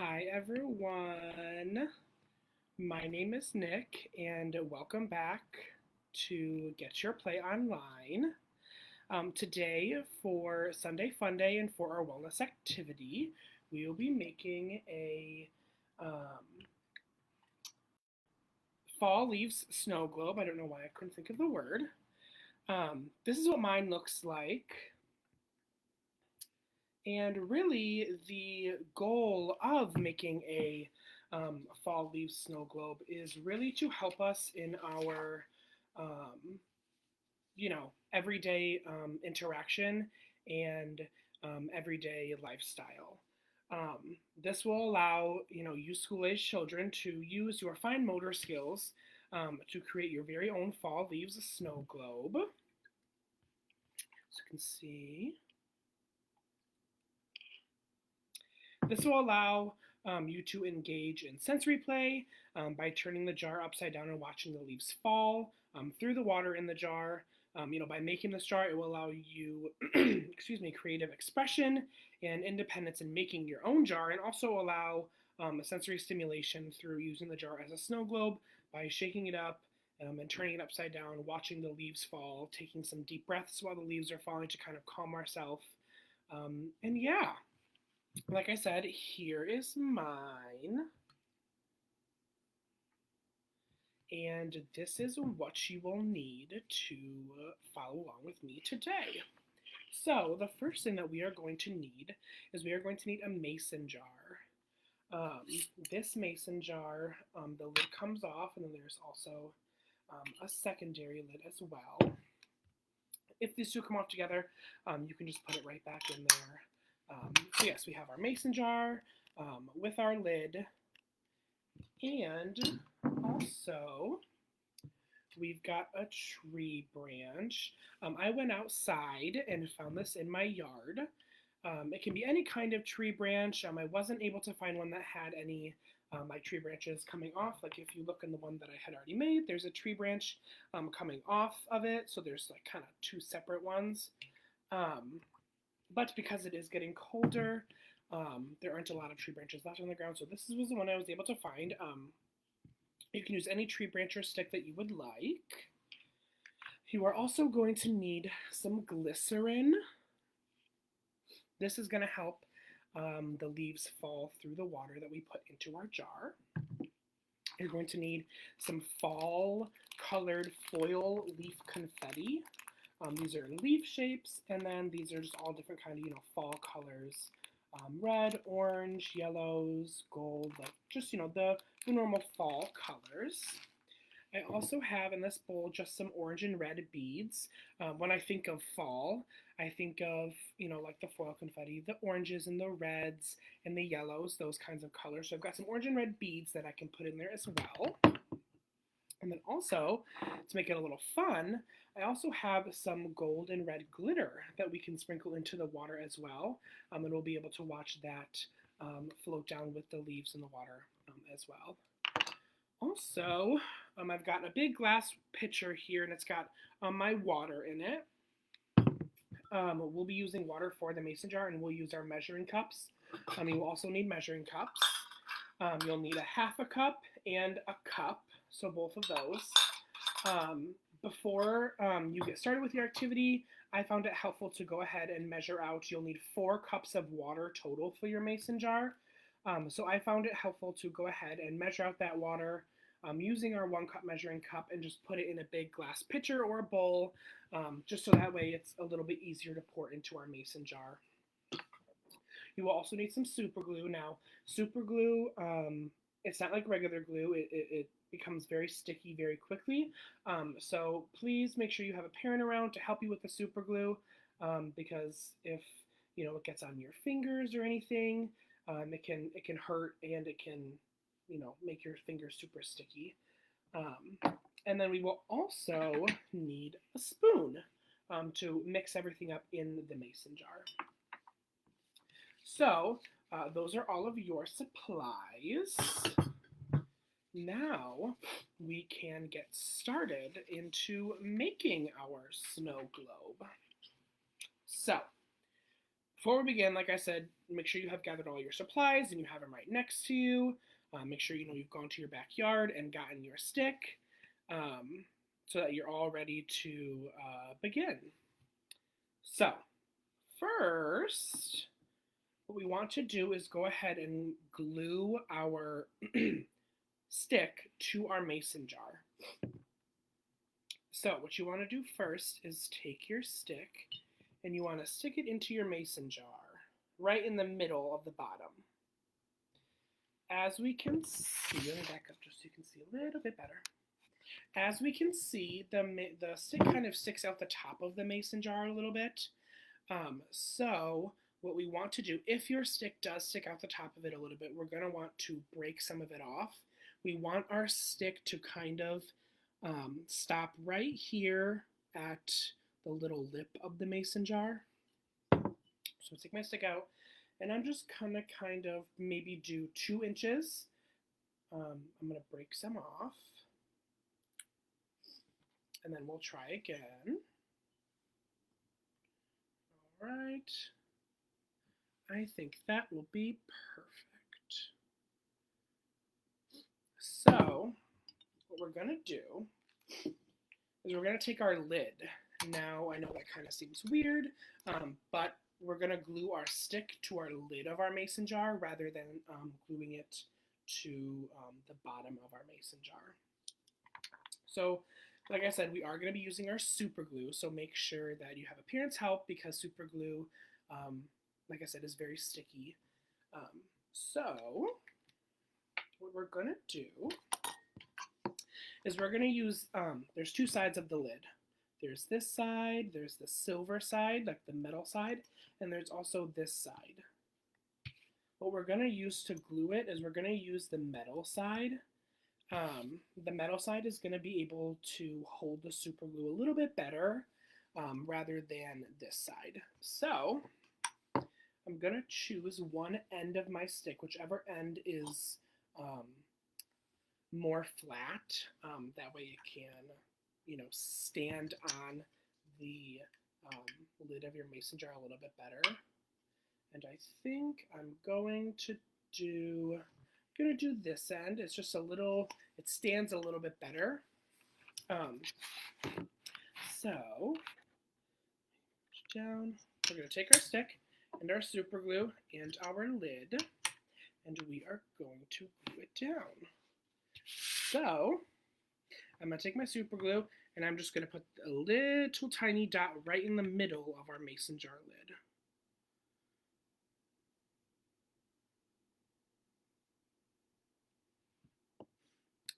Hi everyone, my name is Nick and welcome back to Get Your Play Online. Today for Sunday Fun Day and for our wellness activity, we will be making a fall leaves snow globe. I don't know why I couldn't think of the word. This is what mine looks like. And really, the goal of making a fall leaves snow globe is really to help us in our, um, everyday interaction and everyday lifestyle. This will allow, you school-age children to use your fine motor skills to create your very own fall leaves snow globe. So you can see. This will allow you to engage in sensory play by turning the jar upside down and watching the leaves fall through the water in the jar. By making this jar, it will allow you, creative expression and independence in making your own jar, and also allow a sensory stimulation through using the jar as a snow globe by shaking it up and turning it upside down, watching the leaves fall, taking some deep breaths while the leaves are falling to kind of calm ourselves. And yeah, like I said, here is mine. And this is what you will need to follow along with me today. So the first thing that we are going to need is we are going to need a mason jar. This mason jar, the lid comes off, and then there's also a secondary lid as well. If these two come off together, you can just put it right back in there. So yes, we have our mason jar with our lid, and also we've got a tree branch. I went outside and found this in my yard. It can be any kind of tree branch. I wasn't able to find one that had any like tree branches coming off. Like if you look in the one that I had already made, there's a tree branch coming off of it. So there's like kind of two separate ones. But because it is getting colder, there aren't a lot of tree branches left on the ground. So this was the one I was able to find. You can use any tree branch or stick that you would like. You are also going to need some glycerin. This is going to help the leaves fall through the water that we put into our jar. You're going to need some fall colored foil leaf confetti. These are leaf shapes, and then these are just all different kind of, fall colors. Red, orange, yellows, gold, like just, the normal fall colors. I also have in this bowl just some orange and red beads. When I think of fall, I think of, like the foil confetti, the oranges and the reds and the yellows, those kinds of colors. So I've got some orange and red beads that I can put in there as well. And then also, to make it a little fun, I also have some gold and red glitter that we can sprinkle into the water as well. And we'll be able to watch that float down with the leaves in the water as well. Also, I've got a big glass pitcher here, and it's got my water in it. We'll be using water for the mason jar, and we'll use our measuring cups. You will also need measuring cups. You'll need a half a cup and a cup, so both of those. Before you get started with your activity, I found it helpful to go ahead and measure out. You'll need 4 cups of water total for your mason jar. So I found it helpful to go ahead and measure out that water using our 1 cup measuring cup and just put it in a big glass pitcher or a bowl, just so that way it's a little bit easier to pour into our mason jar. You will also need some super glue. Now, super glue, it's not like regular glue. It becomes very sticky very quickly. So please make sure you have a parent around to help you with the super glue, because if it gets on your fingers or anything, it can hurt, and it can make your fingers super sticky. And then we will also need a spoon to mix everything up in the mason jar. So those are all of your supplies. Now we can get started into making our snow globe. So Before we begin, like I said, make sure you have gathered all your supplies and you have them right next to you. Make sure you've gone to your backyard and gotten your stick um, so that you're all ready to begin. So, first, what we want to do is go ahead and glue our stick to our mason jar. So, what you want to do first is take your stick and you want to stick it into your mason jar, right in the middle of the bottom. As we can see, let me back up just so you can see a little bit better. As we can see, the stick kind of sticks out the top of the mason jar a little bit. So what we want to do, if your stick does stick out the top of it a little bit, we're going to want to break some of it off. We want our stick to kind of stop right here at the little lip of the mason jar. So take my stick out, and I'm just gonna kind of maybe do 2 inches. I'm gonna break some off, and then we'll try again. All right, I think that will be perfect. So what we're gonna do is we're gonna take our lid. Now I know that kind of seems weird, but we're going to glue our stick to our lid of our mason jar rather than gluing it to the bottom of our mason jar. So, like I said, we are going to be using our super glue, so make sure that you have a parent's help because super glue, like I said, is very sticky. So, what we're going to do is we're going to use, there's 2 sides of the lid. There's this side, there's the silver side, like the metal side, and there's also this side. What we're going to use to glue it is we're going to use the metal side. The metal side is going to be able to hold the super glue a little bit better rather than this side. So I'm going to choose one end of my stick, whichever end is more flat. That way it can stand on the lid of your mason jar a little bit better. And I think I'm going to do this end. It's just a little, it stands a little bit better. So down, we're going to take our stick and our super glue and our lid, and we are going to glue it down. So I'm going to take my super glue and I'm just going to put a little tiny dot right in the middle of our mason jar lid.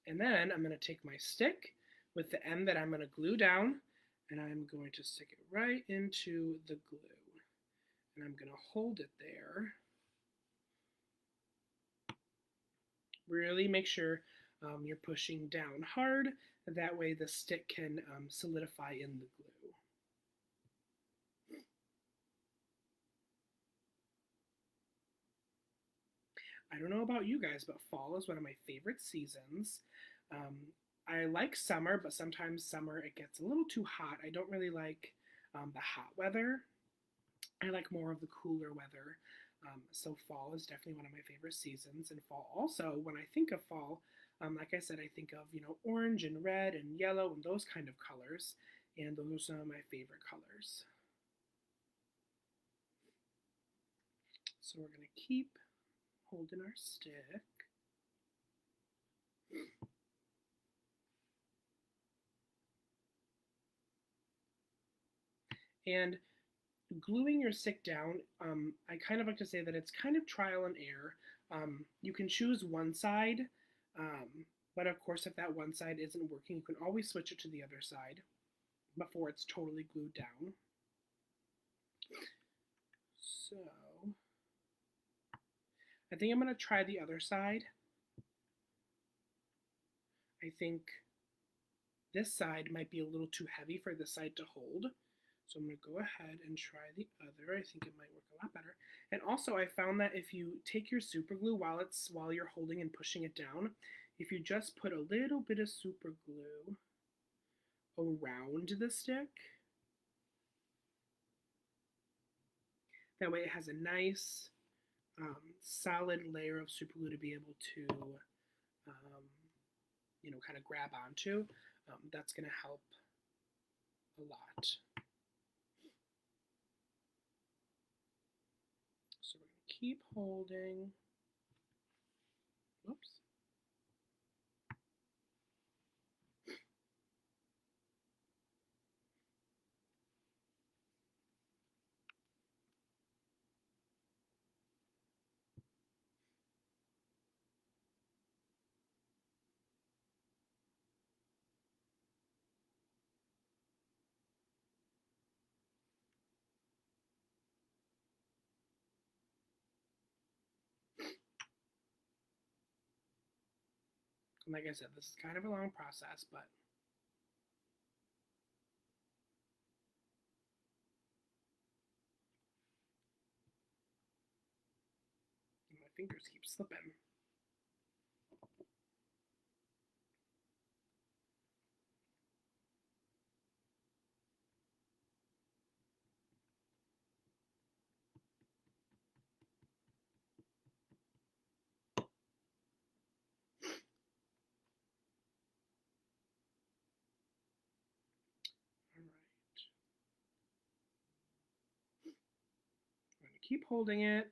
And then I'm going to take my stick with the end that I'm going to glue down and I'm going to stick it right into the glue. And I'm going to hold it there. Really make sure you're pushing down hard. That way the stick can solidify in the glue. I don't know about you guys, but fall is one of my favorite seasons. I like summer, but sometimes summer it gets a little too hot. I don't really like the hot weather. I like more of the cooler weather. So fall is definitely one of my favorite seasons. And fall also, when I think of fall, like I said, I think of orange and red and yellow and those kind of colors. And those are some of my favorite colors. So we're going to keep holding our stick. And gluing your stick down, I kind of like to say that it's kind of trial and error. You can choose one side, but of course if that one side isn't working, you can always switch it to the other side before it's totally glued down. So I think I'm going to try the other side. I think this side might be a little too heavy for this side to hold. So I'm going to go ahead and try the other. I think it might work a lot better. And also I found that if you take your super glue while you're holding and pushing it down, if you just put a little bit of super glue around the stick, That way it has a nice solid layer of super glue to be able to, um, kind of grab onto. That's going to help a lot. So we're going to keep holding. Whoops. And like I said, this is kind of a long process, but my fingers keep slipping. All right. I'm going to keep holding it.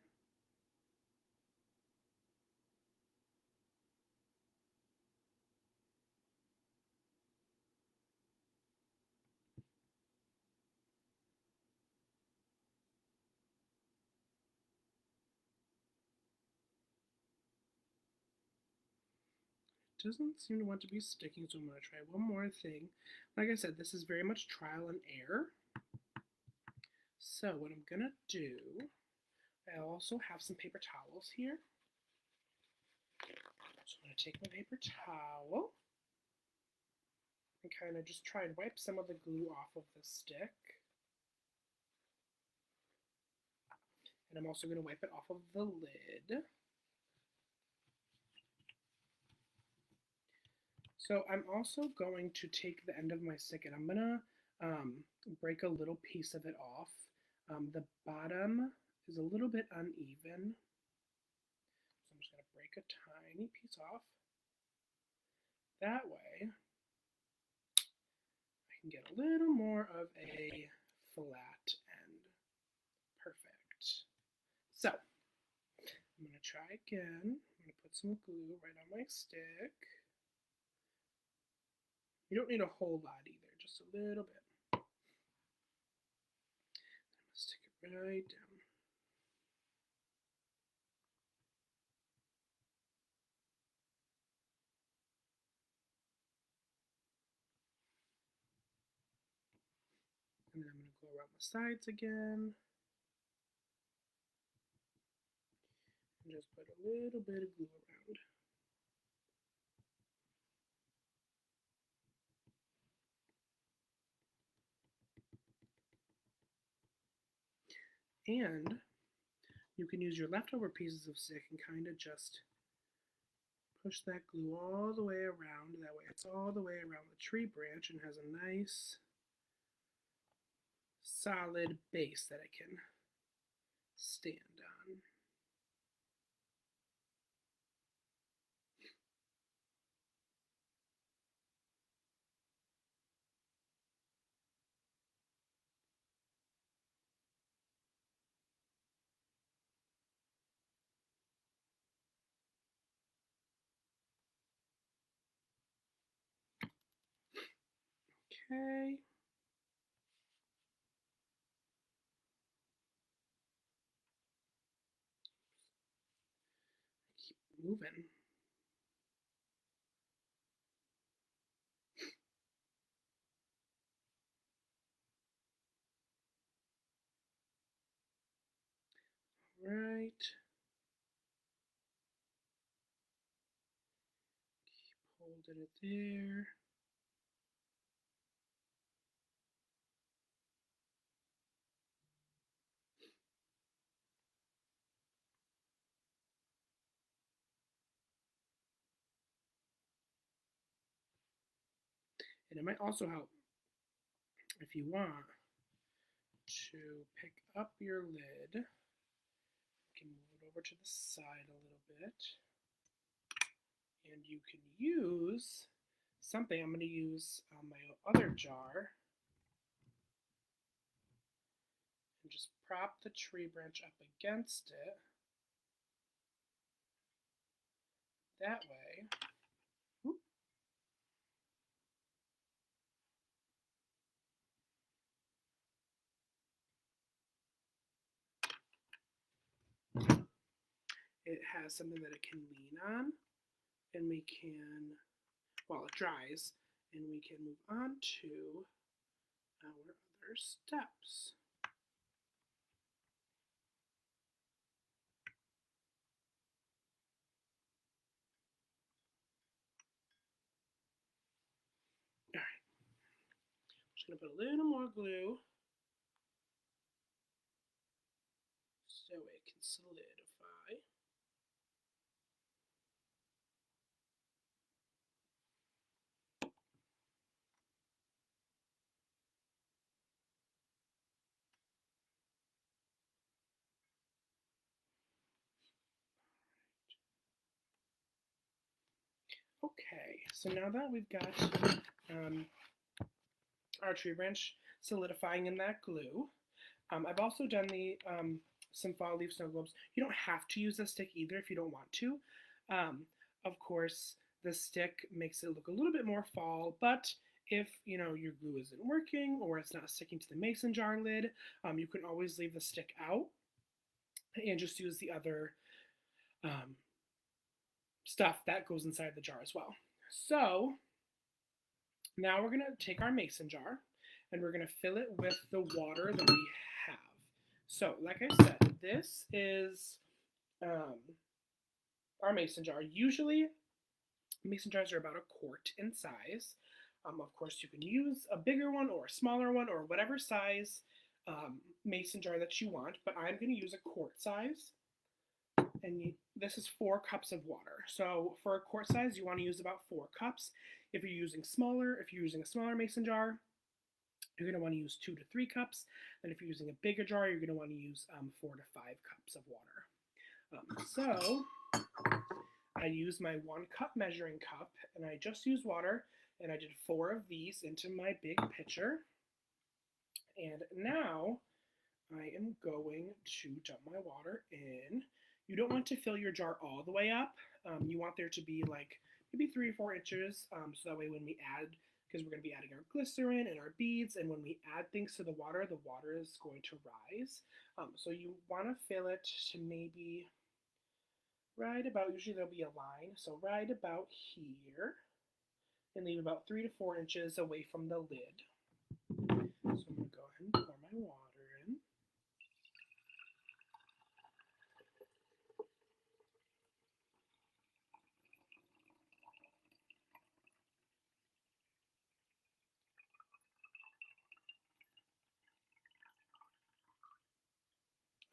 Doesn't seem to want to be sticking, so I'm going to try one more thing. Like I said, this is very much trial and error. So what I'm going to do, I also have some paper towels here. So I'm going to take my paper towel and kind of just try and wipe some of the glue off of the stick. And I'm also going to wipe it off of the lid. So I'm also going to take the end of my stick and I'm going to break a little piece of it off. The bottom is a little bit uneven. So I'm just going to break a tiny piece off. That way I can get a little more of a flat end. Perfect. So I'm going to try again. I'm going to put some glue right on my stick. You don't need a whole lot either, just a little bit. I'm going to stick it right down. And then I'm going to go around the sides again. And just put a little bit of glue around. And you can use your leftover pieces of stick and kind of just push that glue all the way around. That way it's all the way around the tree branch and has a nice solid base that it can stand on. Okay. Keep moving. All right. Keep holding it there. And it might also help if you want to pick up your lid over to the side a little bit. And you can use something. I'm going to use my other jar and just prop the tree branch up against it. That way, it has something that it can lean on, and we can, while it dries, and we can move on to our other steps. All right, I'm just going to put a little more glue so it can solidify. Okay, so now that we've got our tree branch solidifying in that glue, I've also done some fall leaf snow globes. You don't have to use a stick either if you don't want to. Of course, the stick makes it look a little bit more fall, but if your glue isn't working or it's not sticking to the mason jar lid, you can always leave the stick out and just use the other stuff that goes inside the jar as well. So now we're going to take our mason jar and we're going to fill it with the water that we have. So like I said, this is our mason jar. Usually mason jars are about a quart in size. Of course, you can use a bigger one or a smaller one or whatever size mason jar that you want, but I'm going to use a quart size. And this is 4 cups of water. So for a quart size, you want to use about 4 cups. If you're using a smaller mason jar, you're going to want to use 2 to 3 cups. And if you're using a bigger jar, you're going to want to use 4 to 5 cups of water. So I used my 1 cup measuring cup, and I just used water, and I did 4 of these into my big pitcher. And now I am going to dump my water in. You don't want to fill your jar all the way up. You want there to be like maybe 3 or 4 inches, so that way when we add, because we're going to be adding our glycerin and our beads, and when we add things to the water is going to rise. So you want to fill it to maybe right about, usually there'll be a line, so right about here, and leave about 3 to 4 inches away from the lid. So I'm going to go ahead and pour my water in.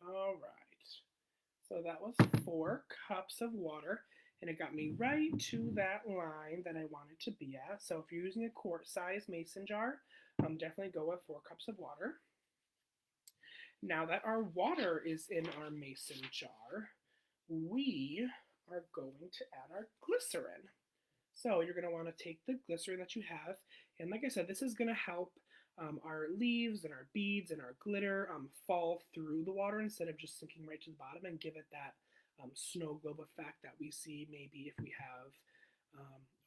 All right, so that was 4 cups of water, and it got me right to that line that I wanted to be at. So if you're using a quart-size mason jar, definitely go with 4 cups of water. Now that our water is in our mason jar, we are going to add our glycerin. So you're going to want to take the glycerin that you have, and like I said, this is going to help our leaves and our beads and our glitter fall through the water instead of just sinking right to the bottom, and give it that snow globe effect that we see maybe if we have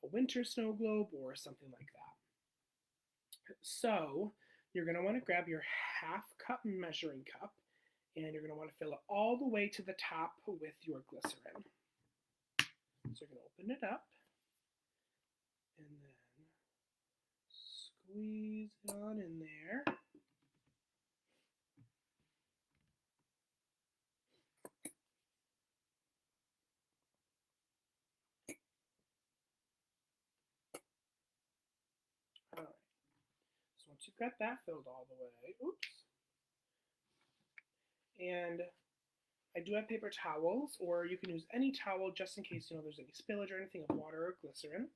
a winter snow globe or something like that. So you're going to want to grab your half cup measuring cup, and you're going to want to fill it all the way to the top with your glycerin. So you're going to open it up and then squeeze it on in there. All right. So once you've got that filled all the way, and I do have paper towels, or you can use any towel just in case there's any spillage or anything of water or glycerin.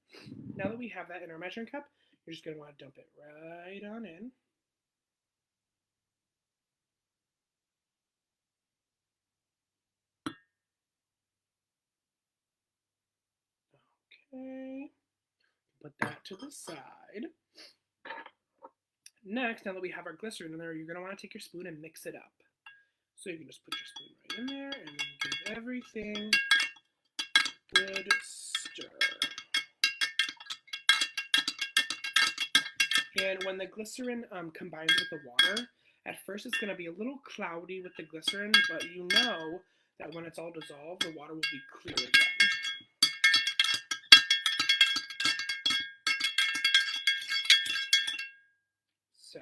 Now that we have that in our measuring cup, you're just going to want to dump it right on in. Okay, put that to the side. Next, now that we have our glycerin in there, you're going to want to take your spoon and mix it up. So you can just put your spoon right in there and then give everything a good stir. And when the glycerin combines with the water, at first it's going to be a little cloudy with the glycerin, but you know that when it's all dissolved, the water will be clear again. So,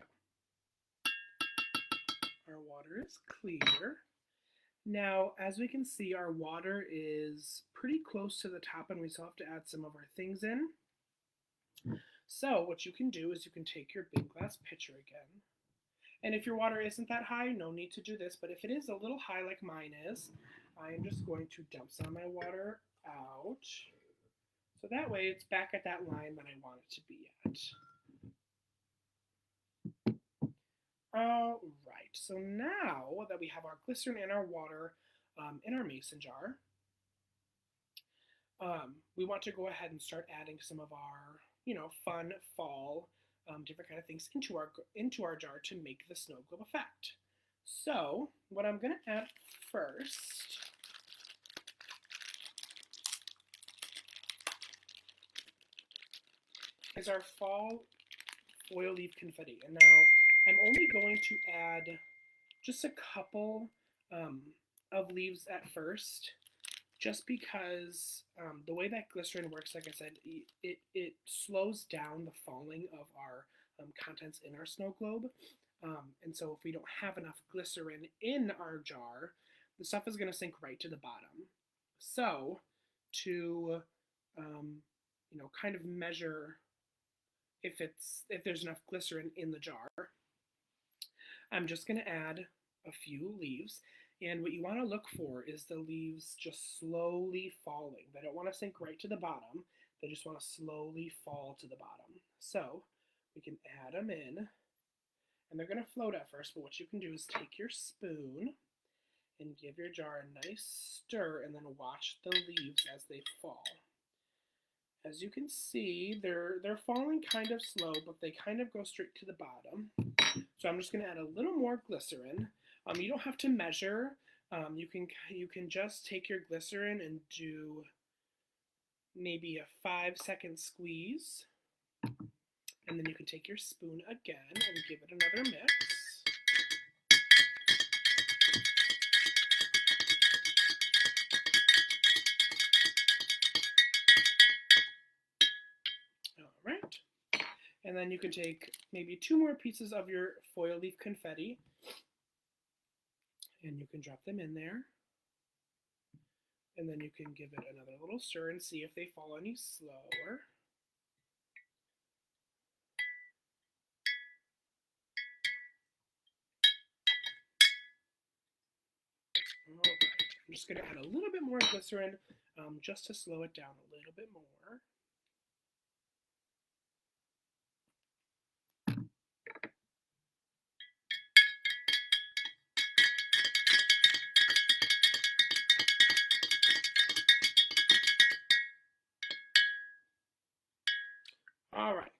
our water is clear. Now, as we can see, our water is pretty close to the top and we still have to add some of our things in. So what you can do is you can take your big glass pitcher again. And if your water isn't that high, no need to do this. But if it is a little high like mine is, I am just going to dump some of my water out. So that way it's back at that line that I want it to be at. All right, so now that we have our glycerin and our water in our mason jar, we want to go ahead and start adding some of our, fun fall, different kind of things into our jar to make the snow globe effect. So what I'm going to add first is our fall foil leaf confetti. And now I'm only going to add just a couple of leaves at first, just because the way that glycerin works, like I said, it slows down the falling of our contents in our snow globe. And so if we don't have enough glycerin in our jar, the stuff is going to sink right to the bottom. So to kind of measure if there's enough glycerin in the jar, I'm just going to add a few leaves. And what you want to look for is the leaves just slowly falling. They don't want to sink right to the bottom. They just want to slowly fall to the bottom. So we can add them in. And they're going to float at first, but what you can do is take your spoon and give your jar a nice stir and then watch the leaves as they fall. As you can see, they're falling kind of slow, but they kind of go straight to the bottom. So I'm just going to add a little more glycerin. You don't have to measure. You can just take your glycerin and do maybe a 5-second squeeze. And then you can take your spoon again and give it another mix. All right. And then you can take maybe 2 more pieces of your foil leaf confetti and you can drop them in there. And then you can give it another little stir and see if they fall any slower. All right, I'm just going to add a little bit more glycerin just to slow it down a little bit more. All right,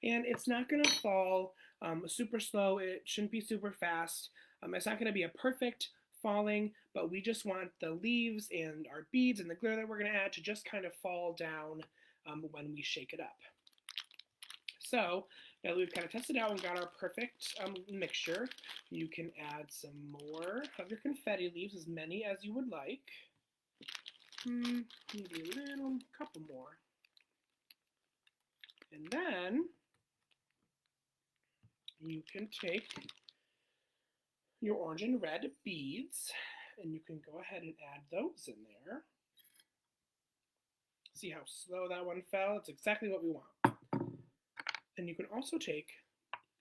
and it's not going to fall super slow. It shouldn't be super fast. It's not going to be a perfect falling, but we just want the leaves and our beads and the glitter that we're going to add to just kind of fall down when we shake it up. So now that we've kind of tested out and got our perfect mixture, you can add some more of your confetti leaves, as many as you would like. Maybe a couple more. And then you can take your orange and red beads and you can go ahead and add those in there. See how slow that one fell? It's exactly what we want. And you can also take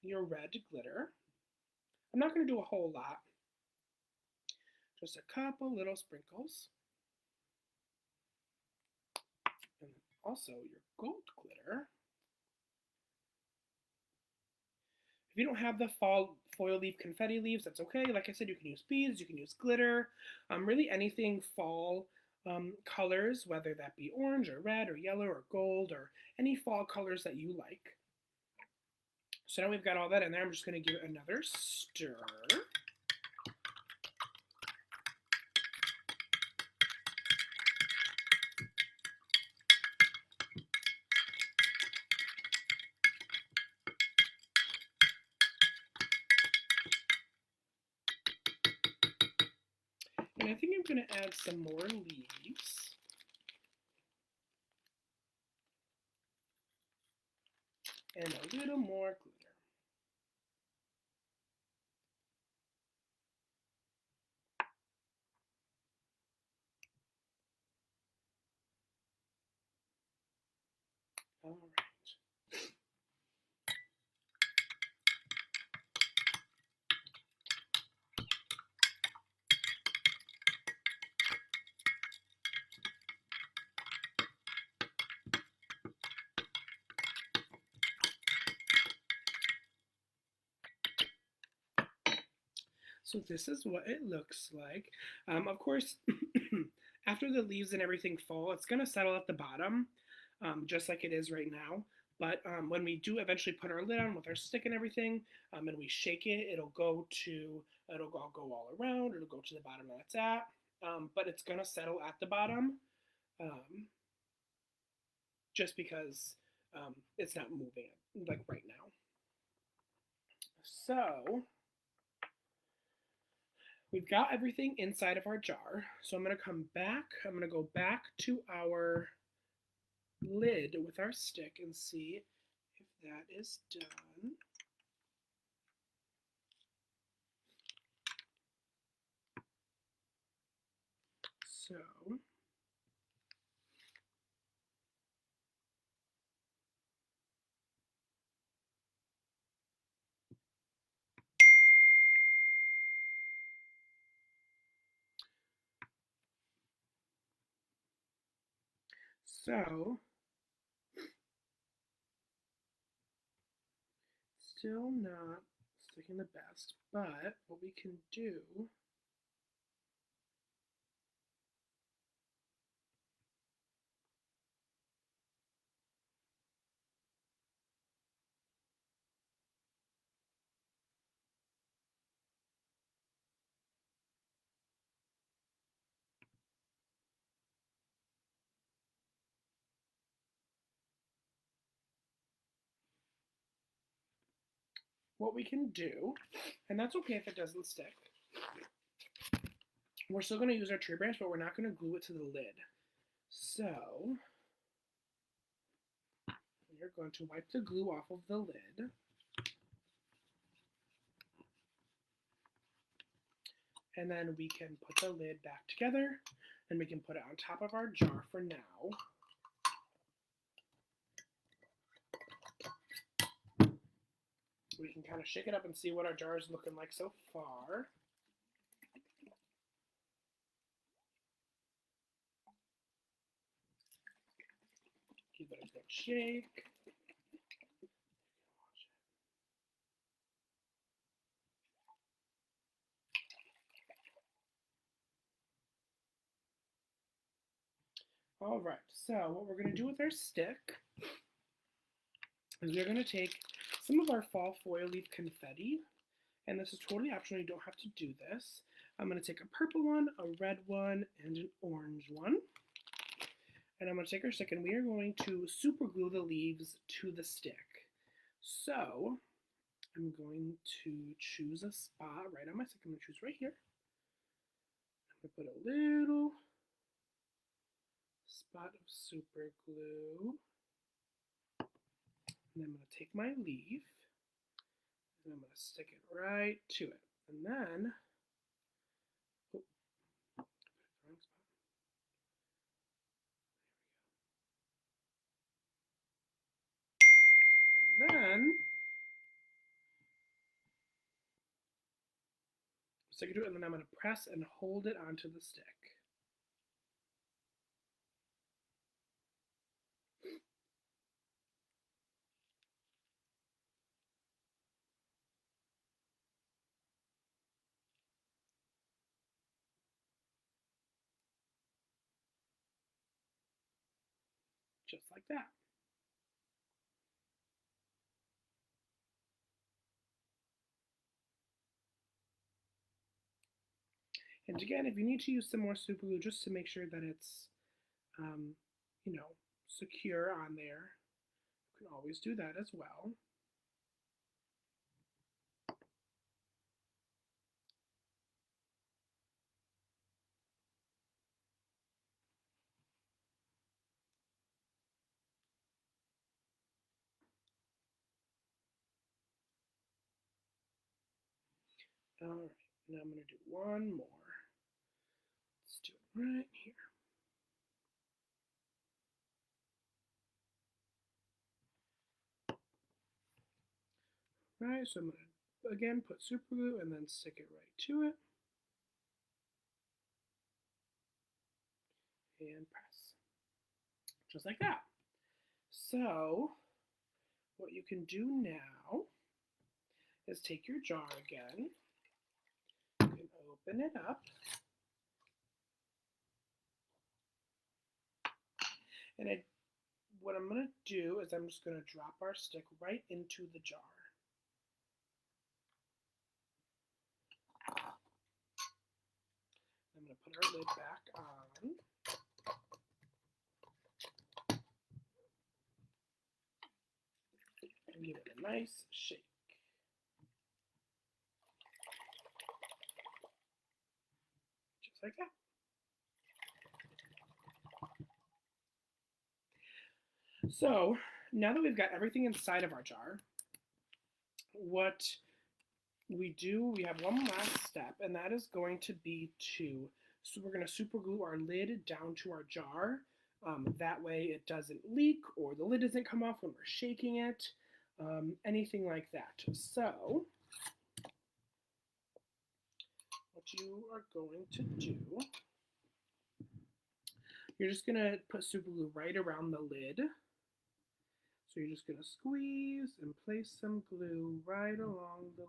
your red glitter. I'm not going to do a whole lot. Just a couple little sprinkles. And also your gold glitter. If you don't have the fall foil leaf confetti leaves, that's okay. Like I said, you can use beads, you can use glitter, really anything fall colors, whether that be orange or red or yellow or gold or any fall colors that you like. So now we've got all that in there. I'm just going to give it another stir. And I think I'm going to add some more leaves. And a little more glitter. All right. So this is what it looks like. Of course, after the leaves and everything fall, it's going to settle at the bottom, just like it is right now. But when we do eventually put our lid on with our stick and everything, and we shake it, it'll go all around. It'll go to the bottom that it's at. But it's going to settle at the bottom, just because it's not moving like right now. So we've got everything inside of our jar. So I'm going to come back. I'm going to go back to our lid with our stick and see if that is done. So still not sticking the best, but what we can do and that's okay if it doesn't stick. We're still going to use our tree branch, but we're not going to glue it to the lid. So we're going to wipe the glue off of the lid. And then we can put the lid back together and we can put it on top of our jar for now. We can kind of shake it up and see what our jar is looking like so far. Give it a good shake. All right, so what we're going to do with our stick is we're going to take some of our fall foil leaf confetti, and this is totally optional, you don't have to do this. I'm going to take a purple one, a red one, and an orange one. And I'm going to take our stick and we are going to super glue the leaves to the stick. So I'm going to choose a spot right on my stick. I'm going to choose right here. I'm going to put a little spot of super glue. And I'm going to take my leaf and I'm going to stick it right to it. And then, stick it to it, and then I'm going to press and hold it onto the stick. just like that. And again, if you need to use some more super glue just to make sure that it's, um, you know, secure on there, you can always do that as well. All right, now I'm going to do one more. Let's do it right here. Right, so I'm going to, again, put super glue and then stick it right to it. And press. Just like that. So, what you can do now is take your jar again. You can open it up. And what I'm going to do is I'm just going to drop our stick right into the jar. I'm going to put our lid back on. And give it a nice shake. Just like that. So now that we've got everything inside of our jar, what we do, we have one last step, and that is going to be so we're going to super glue our lid down to our jar. That way it doesn't leak or the lid doesn't come off when we're shaking it, anything like that. So what you are going to do, you're just going to put super glue right around the lid. So you're just going to squeeze and place some glue right along the lid.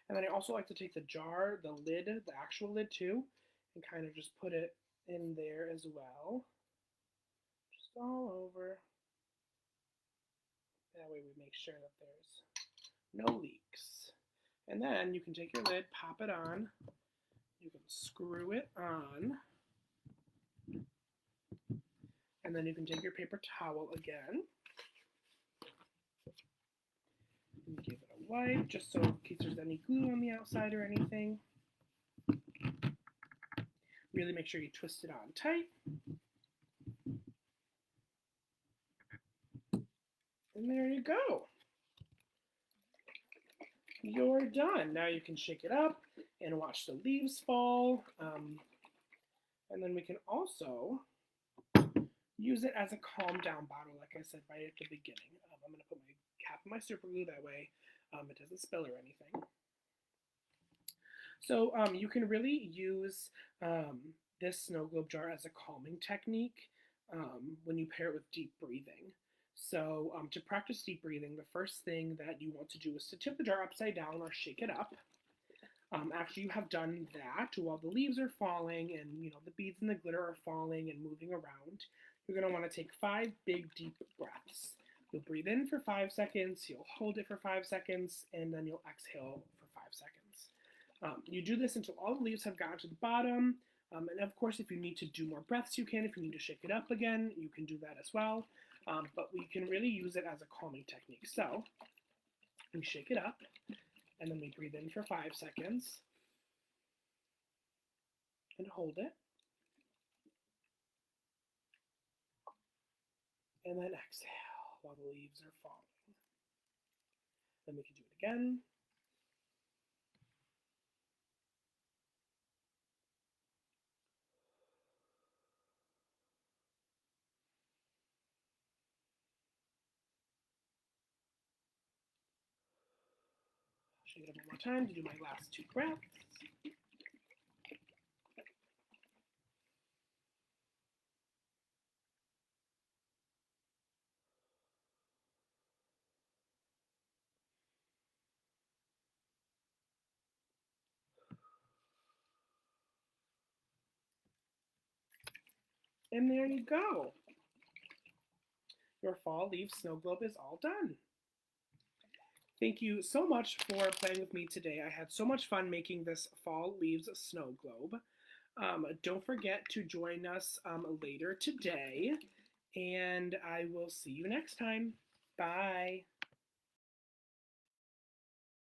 And then I also like to take the jar, the lid, the actual lid too, and kind of just put it in there as well. Just all over. That way we make sure that there's no leaks. And then you can take your lid, pop it on. You can screw it on. And then you can take your paper towel again. And give it a wipe, just so in case there's any glue on the outside or anything. Really make sure you twist it on tight. And there you go. You're done. Now you can shake it up and watch the leaves fall. And then we can also use it as a calm down bottle, like I said right at the beginning. I'm going to put my cap on my super glue, that way it doesn't spill or anything. So you can really use this snow globe jar as a calming technique when you pair it with deep breathing. So to practice deep breathing, the first thing that you want to do is to tip the jar upside down or shake it up. After you have done that, while the leaves are falling and the beads and the glitter are falling and moving around, you're going to want to take 5 big deep breaths. You'll breathe in for 5 seconds, you'll hold it for 5 seconds, and then you'll exhale for 5 seconds. You do this until all the leaves have gotten to the bottom. And of course, if you need to do more breaths, you can. If you need to shake it up again, you can do that as well. But we can really use it as a calming technique. So we shake it up, and then we breathe in for 5 seconds and hold it. And then exhale while the leaves are falling. Then we can do it again. Shake it up one more time to do my last 2 breaths. And there you go. Your fall leaf snow globe is all done. Thank you so much for playing with me today. I had so much fun making this fall leaves snow globe. Don't forget to join us later today, and I will see you next time. Bye.